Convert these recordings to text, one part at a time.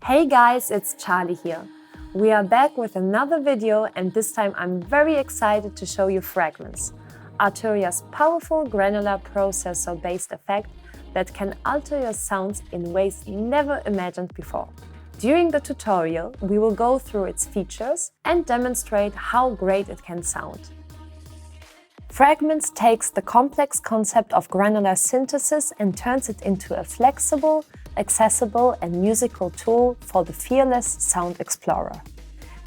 Hey guys, it's Charlie here. We are back with another video and this time I'm very excited to show you Fragments, Arturia's powerful granular processor-based effect that can alter your sounds in ways never imagined before. During the tutorial, we will go through its features and demonstrate how great it can sound. Fragments takes the complex concept of granular synthesis and turns it into a flexible, accessible and musical tool for the fearless sound explorer.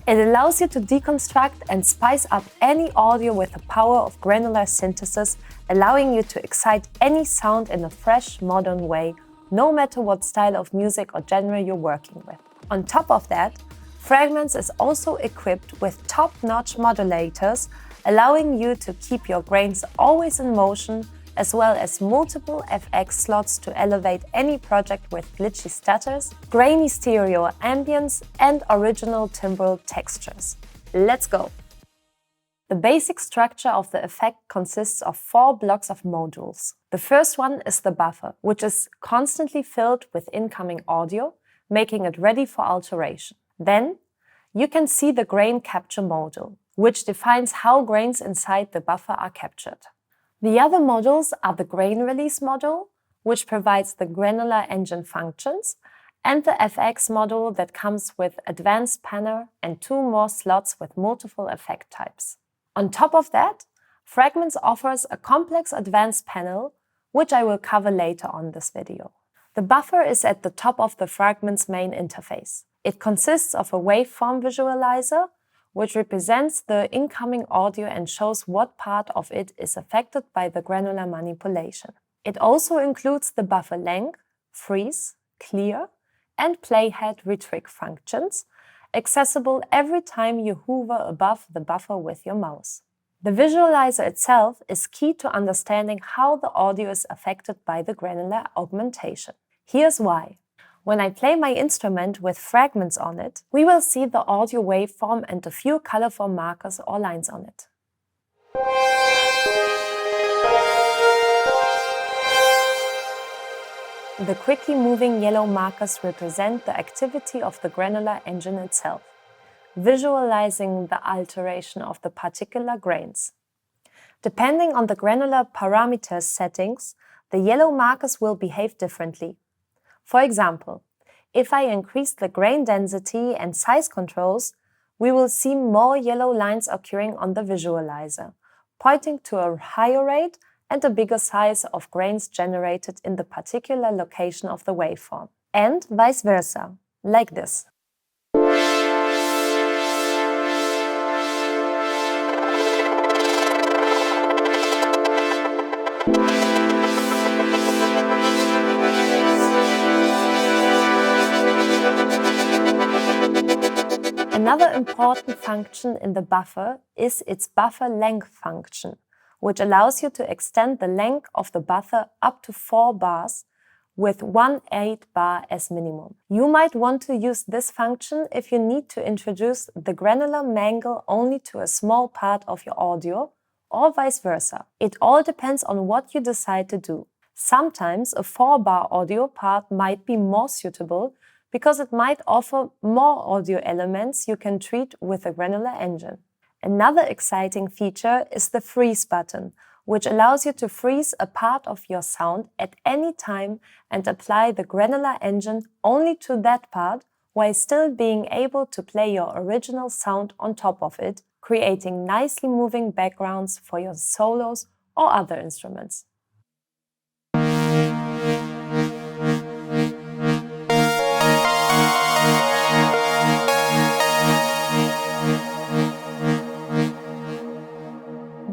It allows you to deconstruct and spice up any audio with the power of granular synthesis, allowing you to excite any sound in a fresh, modern way, no matter what style of music or genre you're working with. On top of that, Fragments is also equipped with top-notch modulators, allowing you to keep your grains always in motion, as well as multiple FX slots to elevate any project with glitchy stutters, grainy stereo ambience, and original timbral textures. Let's go! The basic structure of the effect consists of 4 blocks of modules. The first one is the buffer, which is constantly filled with incoming audio, making it ready for alteration. Then, you can see the grain capture module, which defines how grains inside the buffer are captured. The other modules are the grain release module, which provides the granular engine functions, and the FX module that comes with advanced panner and 2 more slots with multiple effect types. On top of that, Fragments offers a complex advanced panel, which I will cover later on this video. The buffer is at the top of the Fragments main interface. It consists of a waveform visualizer, which represents the incoming audio and shows what part of it is affected by the granular manipulation. It also includes the buffer length, freeze, clear, and playhead retrig functions, accessible every time you hover above the buffer with your mouse. The visualizer itself is key to understanding how the audio is affected by the granular augmentation. Here's why. When I play my instrument with Fragments on it, we will see the audio waveform and a few colorful markers or lines on it. The quickly moving yellow markers represent the activity of the granular engine itself, visualizing the alteration of the particular grains. Depending on the granular parameters settings, the yellow markers will behave differently. For example, if I increase the grain density and size controls, we will see more yellow lines occurring on the visualizer, pointing to a higher rate and a bigger size of grains generated in the particular location of the waveform. And vice versa, like this. Another important function in the buffer is its buffer length function, which allows you to extend the length of the buffer up to 4 bars with 1/8 bar as minimum. You might want to use this function if you need to introduce the granular mangle only to a small part of your audio, or vice versa. It all depends on what you decide to do. Sometimes a 4-bar audio part might be more suitable because it might offer more audio elements you can treat with a granular engine. Another exciting feature is the freeze button, which allows you to freeze a part of your sound at any time and apply the granular engine only to that part while still being able to play your original sound on top of it, creating nicely moving backgrounds for your solos or other instruments.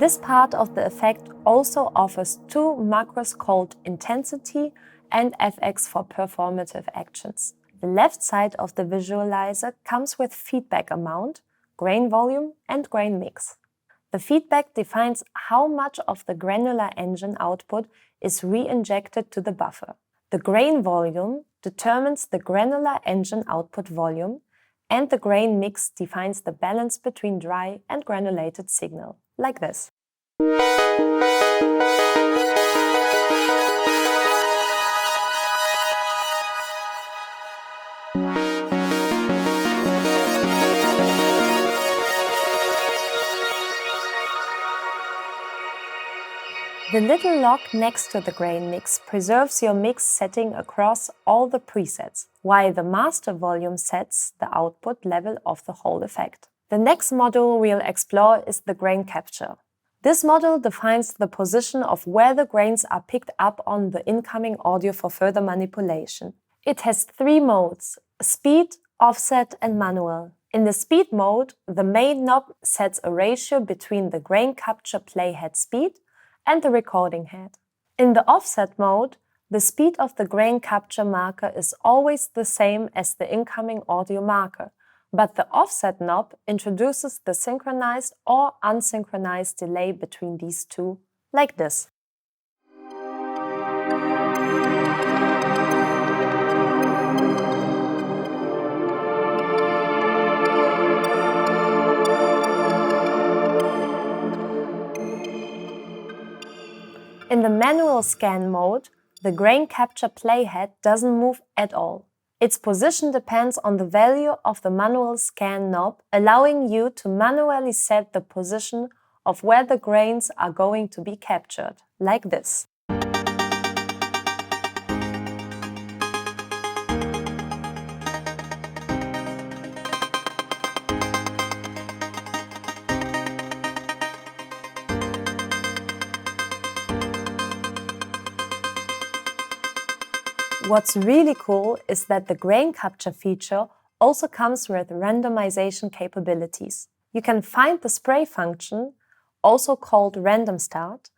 This part of the effect also offers 2 macros called Intensity and FX for performative actions. The left side of the visualizer comes with feedback amount, grain volume, and grain mix. The feedback defines how much of the granular engine output is re-injected to the buffer. The grain volume determines the granular engine output volume, and the grain mix defines the balance between dry and granulated signal, like this. The little lock next to the grain mix preserves your mix setting across all the presets, while the master volume sets the output level of the whole effect. The next module we'll explore is the grain capture. This module defines the position of where the grains are picked up on the incoming audio for further manipulation. It has 3 modes: speed, offset, and manual. In the speed mode, the main knob sets a ratio between the grain capture playhead speed and the recording head. In the offset mode, the speed of the grain capture marker is always the same as the incoming audio marker, but the offset knob introduces the synchronized or unsynchronized delay between these two, like this. In the manual scan mode, the grain capture playhead doesn't move at all. Its position depends on the value of the manual scan knob, allowing you to manually set the position of where the grains are going to be captured, like this. What's really cool is that the grain capture feature also comes with randomization capabilities. You can find the spray function, also called random start,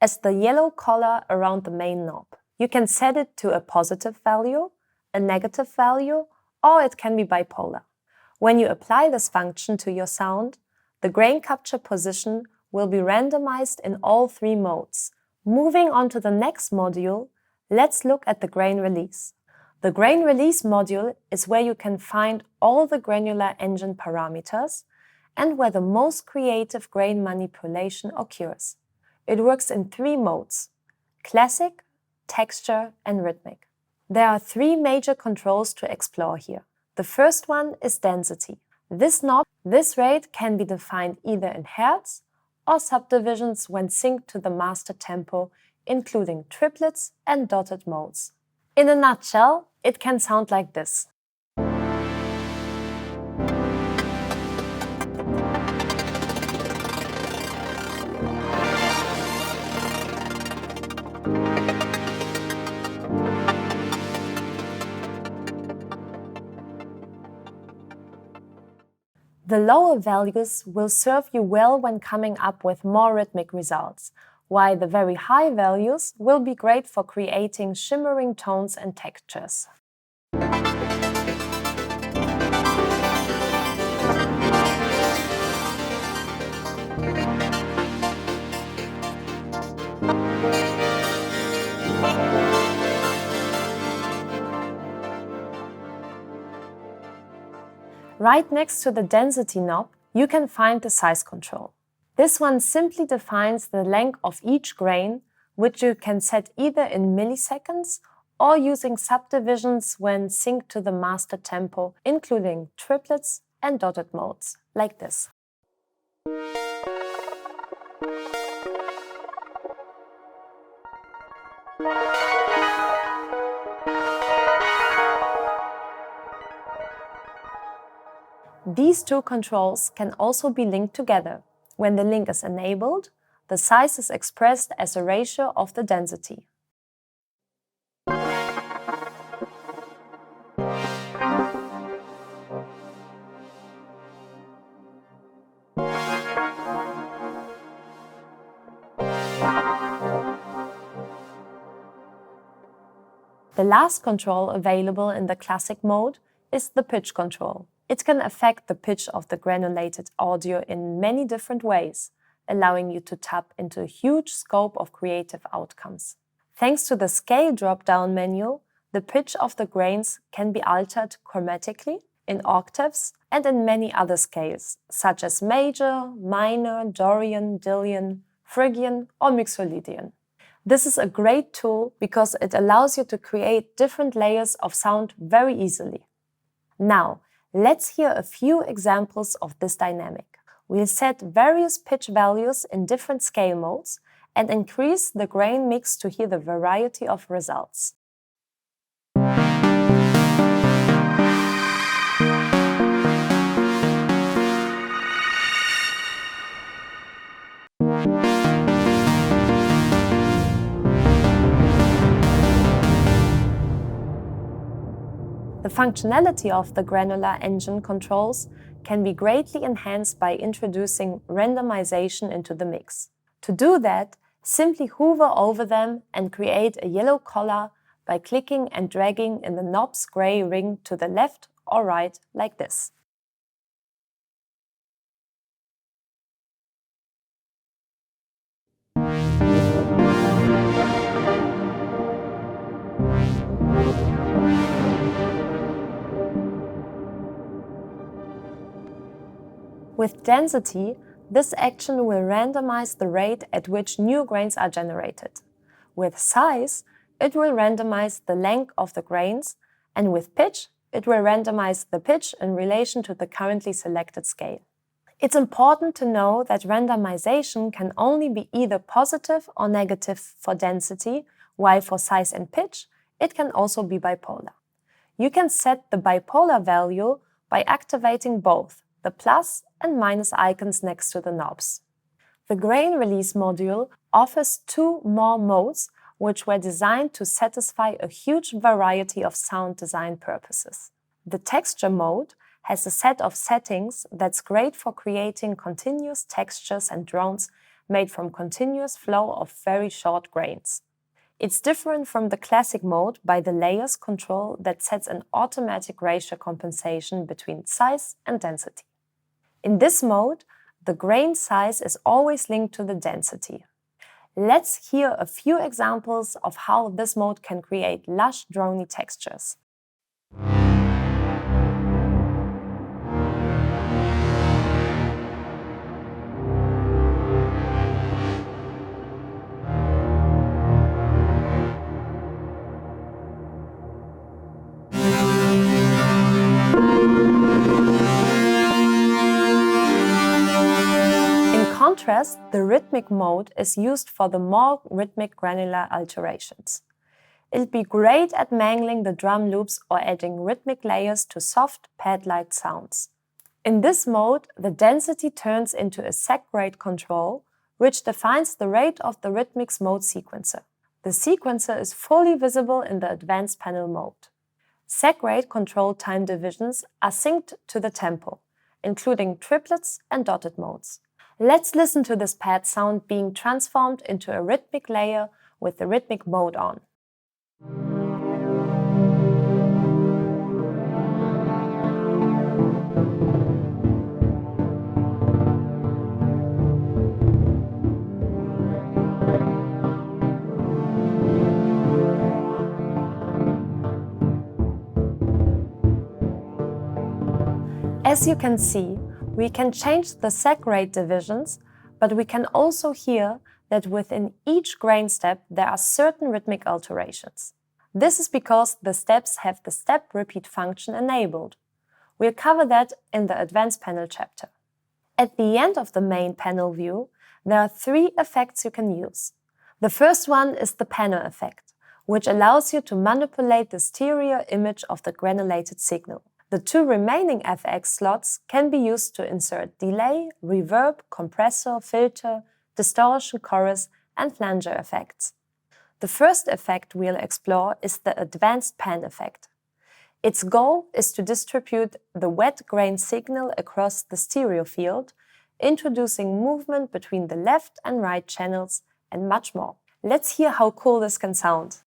as the yellow color around the main knob. You can set it to a positive value, a negative value, or it can be bipolar. When you apply this function to your sound, the grain capture position will be randomized in all 3 modes. Moving on to the next module, let's look at the grain release. The grain release module is where you can find all the granular engine parameters and where the most creative grain manipulation occurs. It works in 3 modes: classic, texture, and rhythmic. There are 3 major controls to explore here. The first one is density. This rate can be defined either in hertz or subdivisions when synced to the master tempo, including triplets and dotted modes. In a nutshell, it can sound like this. The lower values will serve you well when coming up with more rhythmic results, while the very high values will be great for creating shimmering tones and textures. Right next to the density knob, you can find the size control. This one simply defines the length of each grain, which you can set either in milliseconds or using subdivisions when synced to the master tempo, including triplets and dotted modes, like this. These 2 controls can also be linked together. When the link is enabled, the size is expressed as a ratio of the density. The last control available in the classic mode is the pitch control. It can affect the pitch of the granulated audio in many different ways, allowing you to tap into a huge scope of creative outcomes. Thanks to the scale drop-down menu, the pitch of the grains can be altered chromatically, in octaves, and in many other scales, such as major, minor, Dorian, Dylan, Phrygian, or Mixolydian. This is a great tool because it allows you to create different layers of sound very easily. Now, let's hear a few examples of this dynamic. We'll set various pitch values in different scale modes and increase the grain mix to hear the variety of results. The functionality of the granular engine controls can be greatly enhanced by introducing randomization into the mix. To do that, simply hover over them and create a yellow color by clicking and dragging in the knob's gray ring to the left or right like this. With density, this action will randomize the rate at which new grains are generated. With size, it will randomize the length of the grains, and with pitch, it will randomize the pitch in relation to the currently selected scale. It's important to know that randomization can only be either positive or negative for density, while for size and pitch, it can also be bipolar. You can set the bipolar value by activating both the plus and minus icons next to the knobs. The grain release module offers two more modes which were designed to satisfy a huge variety of sound design purposes. The texture mode has a set of settings that's great for creating continuous textures and drones made from continuous flow of very short grains. It's different from the classic mode by the layers control that sets an automatic ratio compensation between size and density. In this mode, the grain size is always linked to the density. Let's hear a few examples of how this mode can create lush, drony textures. In contrast, the rhythmic mode is used for the more rhythmic granular alterations. It'll be great at mangling the drum loops or adding rhythmic layers to soft, pad-like sounds. In this mode, the density turns into a sec rate control, which defines the rate of the rhythmics mode sequencer. The sequencer is fully visible in the advanced panel mode. Sec rate control time divisions are synced to the tempo, including triplets and dotted modes. Let's listen to this pad sound being transformed into a rhythmic layer with the rhythmic mode on. As you can see, we can change the sec rate divisions, but we can also hear that within each grain step there are certain rhythmic alterations. This is because the steps have the step repeat function enabled. We'll cover that in the advanced panel chapter. At the end of the main panel view, there are three effects you can use. The first one is the panel effect, which allows you to manipulate the stereo image of the granulated signal. The two remaining FX slots can be used to insert delay, reverb, compressor, filter, distortion, chorus, and flanger effects. The first effect we'll explore is the advanced pan effect. Its goal is to distribute the wet grain signal across the stereo field, introducing movement between the left and right channels, and much more. Let's hear how cool this can sound.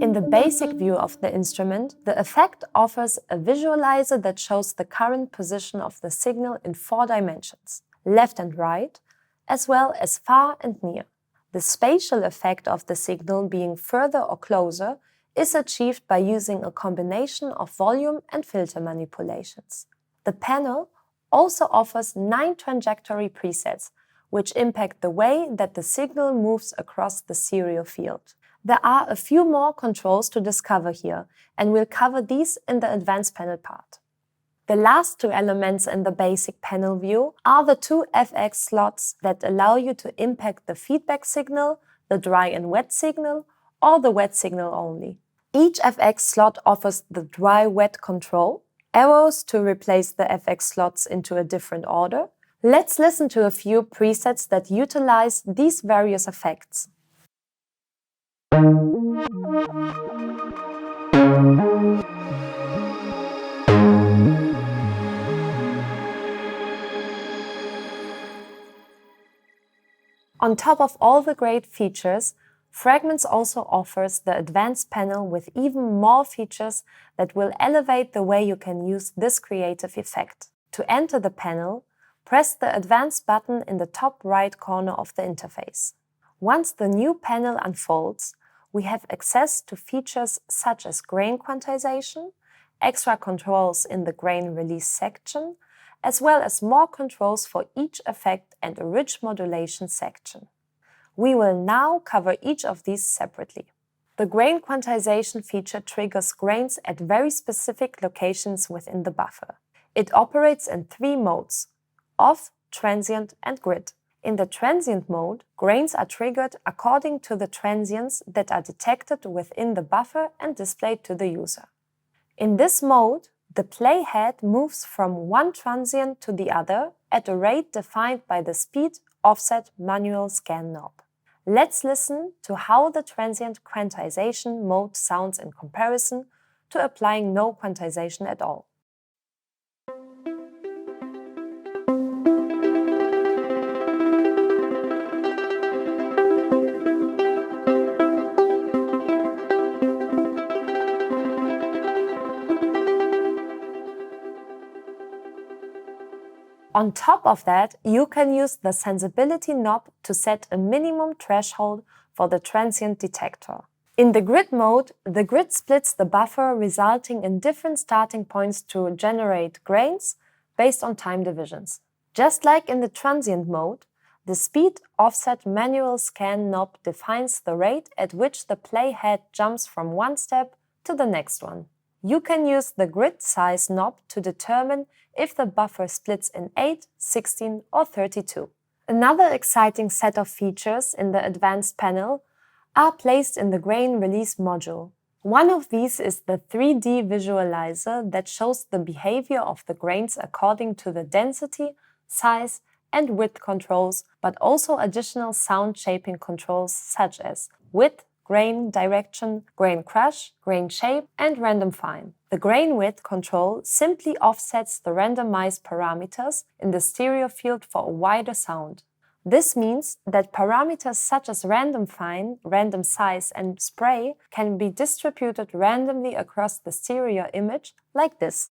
In the basic view of the instrument, the effect offers a visualizer that shows the current position of the signal in 4 dimensions, left and right, as well as far and near. The spatial effect of the signal being further or closer is achieved by using a combination of volume and filter manipulations. The panel also offers 9 trajectory presets, which impact the way that the signal moves across the stereo field. There are a few more controls to discover here, and we'll cover these in the advanced panel part. The last two elements in the basic panel view are the two FX slots that allow you to impact the feedback signal, the dry and wet signal, or the wet signal only. Each FX slot offers the dry-wet control, arrows to replace the FX slots into a different order. Let's listen to a few presets that utilize these various effects. On top of all the great features, Fragments also offers the advanced panel with even more features that will elevate the way you can use this creative effect. To enter the panel, press the Advanced button in the top right corner of the interface. Once the new panel unfolds, we have access to features such as grain quantization, extra controls in the grain release section, as well as more controls for each effect and a rich modulation section. We will now cover each of these separately. The grain quantization feature triggers grains at very specific locations within the buffer. It operates in three modes: off, transient, and grid. In the transient mode, grains are triggered according to the transients that are detected within the buffer and displayed to the user. In this mode, the playhead moves from one transient to the other at a rate defined by the speed offset manual scan knob. Let's listen to how the transient quantization mode sounds in comparison to applying no quantization at all. On top of that, you can use the sensibility knob to set a minimum threshold for the transient detector. In the grid mode, the grid splits the buffer, resulting in different starting points to generate grains based on time divisions. Just like in the transient mode, the speed offset manual scan knob defines the rate at which the playhead jumps from one step to the next one. You can use the grid size knob to determine if the buffer splits in 8, 16 or 32. Another exciting set of features in the advanced panel are placed in the grain release module. One of these is the 3D visualizer that shows the behavior of the grains according to the density, size and width controls, but also additional sound shaping controls such as width, grain direction, grain crush, grain shape, and random fine. The grain width control simply offsets the randomized parameters in the stereo field for a wider sound. This means that parameters such as random fine, random size, and spray can be distributed randomly across the stereo image like this.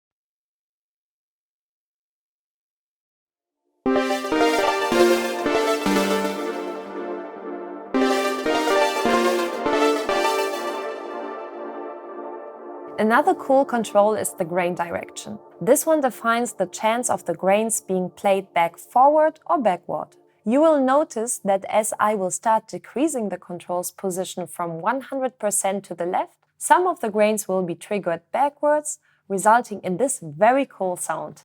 Another cool control is the grain direction. This one defines the chance of the grains being played back forward or backward. You will notice that as I will start decreasing the control's position from 100% to the left, some of the grains will be triggered backwards, resulting in this very cool sound.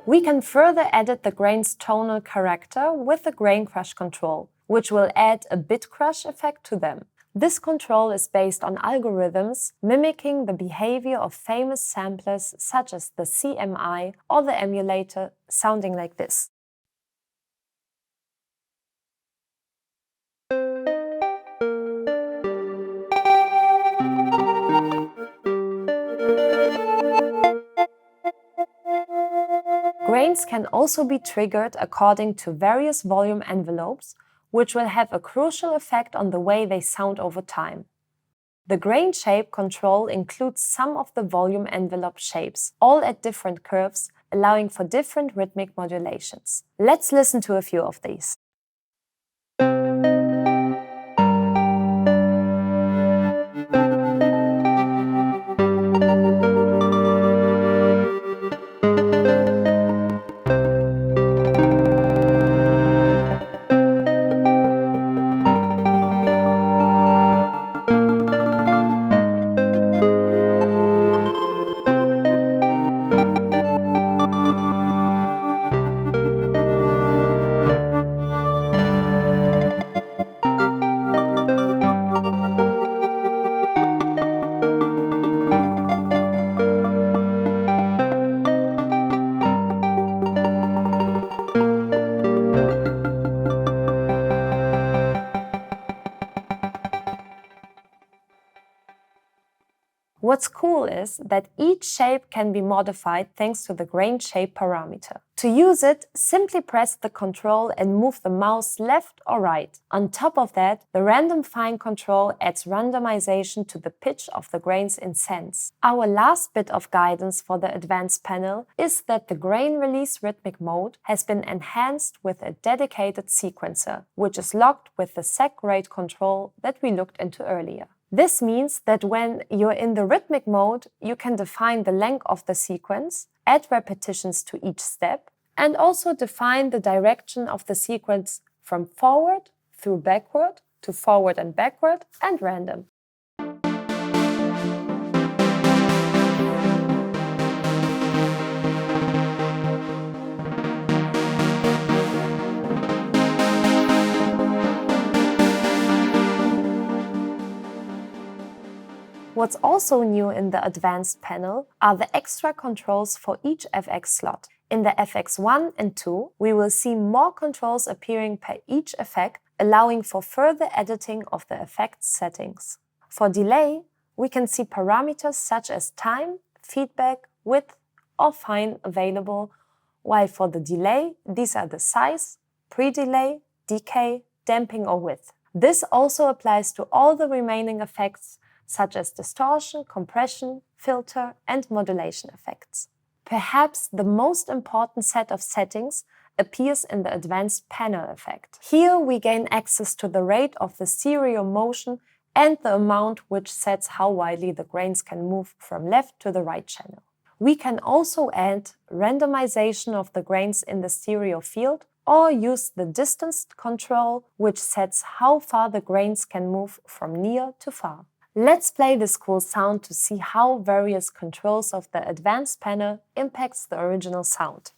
We can further edit the grain's tonal character with the grain crush control, which will add a bit crush effect to them. This control is based on algorithms mimicking the behavior of famous samplers such as the CMI or the emulator, sounding like this. Grains can also be triggered according to various volume envelopes, which will have a crucial effect on the way they sound over time. The grain shape control includes some of the volume envelope shapes, all at different curves, allowing for different rhythmic modulations. Let's listen to a few of these. What's cool is that each shape can be modified thanks to the grain shape parameter. To use it, simply press the control and move the mouse left or right. On top of that, the random fine control adds randomization to the pitch of the grains in Sense. Our last bit of guidance for the advanced panel is that the grain release rhythmic mode has been enhanced with a dedicated sequencer, which is locked with the sec rate control that we looked into earlier. This means that when you're in the rhythmic mode, you can define the length of the sequence, add repetitions to each step, and also define the direction of the sequence from forward through backward to forward and backward and random. What's also new in the advanced panel are the extra controls for each FX slot. In the FX 1 and 2, we will see more controls appearing per each effect, allowing for further editing of the effect settings. For delay, we can see parameters such as time, feedback, width, or fine available, while for the delay, these are the size, pre-delay, decay, damping, or width. This also applies to all the remaining effects such as distortion, compression, filter, and modulation effects. Perhaps the most important set of settings appears in the advanced panel effect. Here we gain access to the rate of the stereo motion and the amount which sets how widely the grains can move from left to the right channel. We can also add randomization of the grains in the stereo field or use the distance control, which sets how far the grains can move from near to far. Let's play this cool sound to see how various controls of the advanced panel impacts the original sound.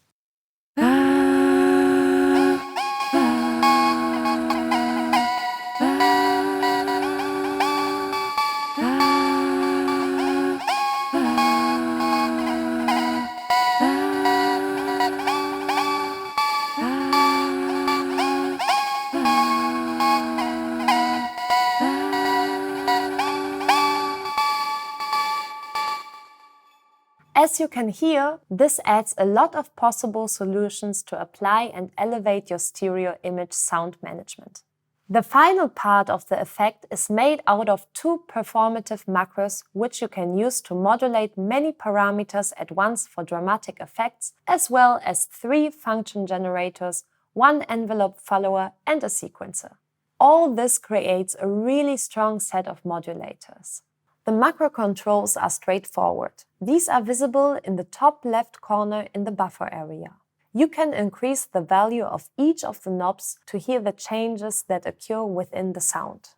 As you can hear, this adds a lot of possible solutions to apply and elevate your stereo image sound management. The final part of the effect is made out of two performative macros which you can use to modulate many parameters at once for dramatic effects, as well as 3 function generators, 1 envelope follower, and a sequencer. All this creates a really strong set of modulators. The macro controls are straightforward. These are visible in the top left corner in the buffer area. You can increase the value of each of the knobs to hear the changes that occur within the sound.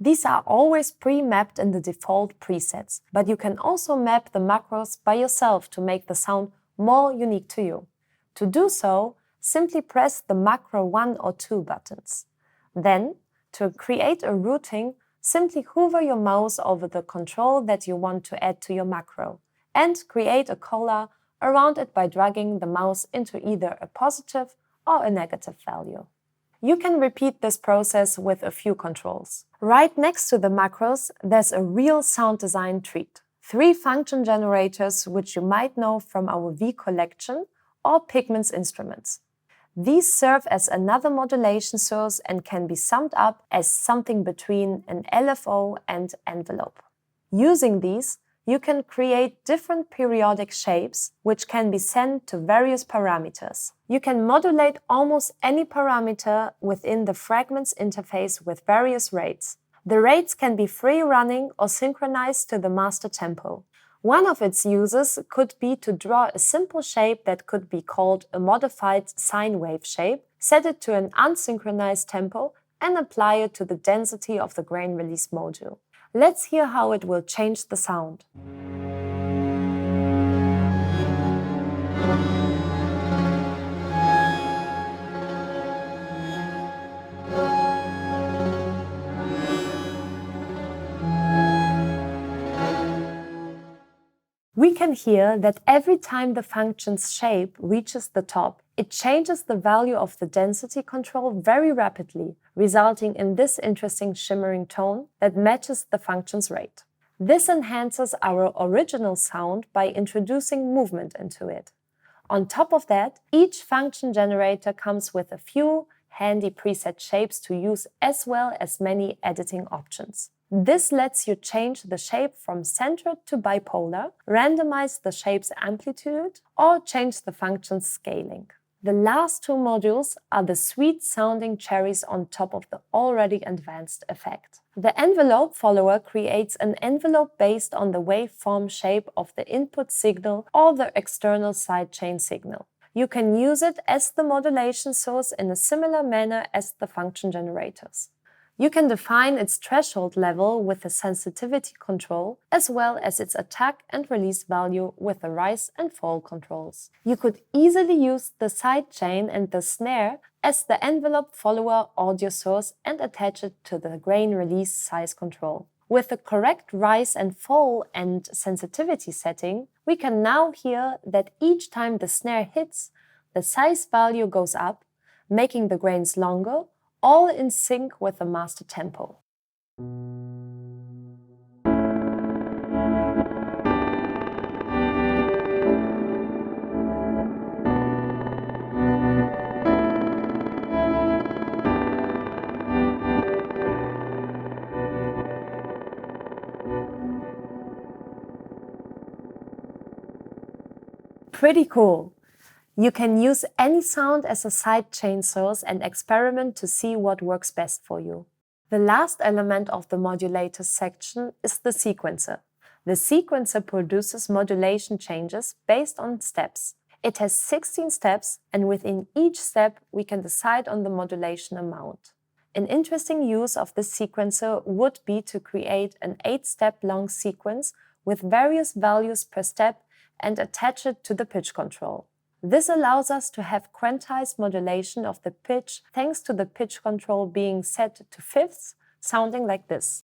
These are always pre-mapped in the default presets, but you can also map the macros by yourself to make the sound more unique to you. To do so, simply press the macro 1 or 2 buttons. Then, to create a routing, simply hover your mouse over the control that you want to add to your macro and create a color around it by dragging the mouse into either a positive or a negative value. You can repeat this process with a few controls. Right next to the macros, there's a real sound design treat. 3 function generators which you might know from our V collection or Pigments instruments. These serve as another modulation source and can be summed up as something between an LFO and envelope. Using these, you can create different periodic shapes which can be sent to various parameters. You can modulate almost any parameter within the Fragments interface with various rates. The rates can be free running or synchronized to the master tempo. One of its uses could be to draw a simple shape that could be called a modified sine wave shape, set it to an unsynchronized tempo, and apply it to the density of the grain release module. Let's hear how it will change the sound. We can hear that every time the function's shape reaches the top, it changes the value of the density control very rapidly, resulting in this interesting shimmering tone that matches the function's rate. This enhances our original sound by introducing movement into it. On top of that, each function generator comes with a few handy preset shapes to use as well as many editing options. This lets you change the shape from centered to bipolar, randomize the shape's amplitude, or change the function's scaling. The last two modules are the sweet-sounding cherries on top of the already advanced effect. The envelope follower creates an envelope based on the waveform shape of the input signal or the external sidechain signal. You can use it as the modulation source in a similar manner as the function generators. You can define its threshold level with the sensitivity control, as well as its attack and release value with the rise and fall controls. You could easily use the sidechain and the snare as the envelope follower audio source and attach it to the grain release size control. With the correct rise and fall and sensitivity setting, we can now hear that each time the snare hits, the size value goes up, making the grains longer, all in sync with the master tempo. Pretty cool! You can use any sound as a sidechain source and experiment to see what works best for you. The last element of the modulators section is the sequencer. The sequencer produces modulation changes based on steps. It has 16 steps, and within each step we can decide on the modulation amount. An interesting use of this sequencer would be to create an 8-step long sequence with various values per step and attach it to the pitch control. This allows us to have quantized modulation of the pitch thanks to the pitch control being set to fifths, sounding like this.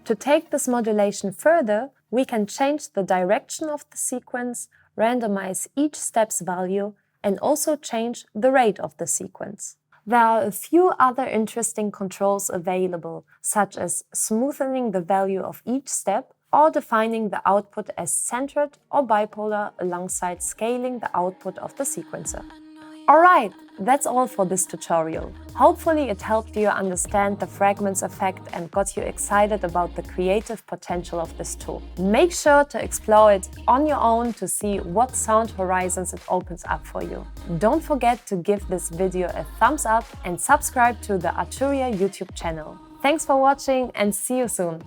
To take this modulation further, we can change the direction of the sequence, randomize each step's value, and also change the rate of the sequence. There are a few other interesting controls available, such as smoothing the value of each step or defining the output as centered or bipolar alongside scaling the output of the sequencer. Alright, that's all for this tutorial. Hopefully it helped you understand the fragments effect and got you excited about the creative potential of this tool. Make sure to explore it on your own to see what sound horizons it opens up for you. Don't forget to give this video a thumbs up and subscribe to the Arturia YouTube channel. Thanks for watching and see you soon!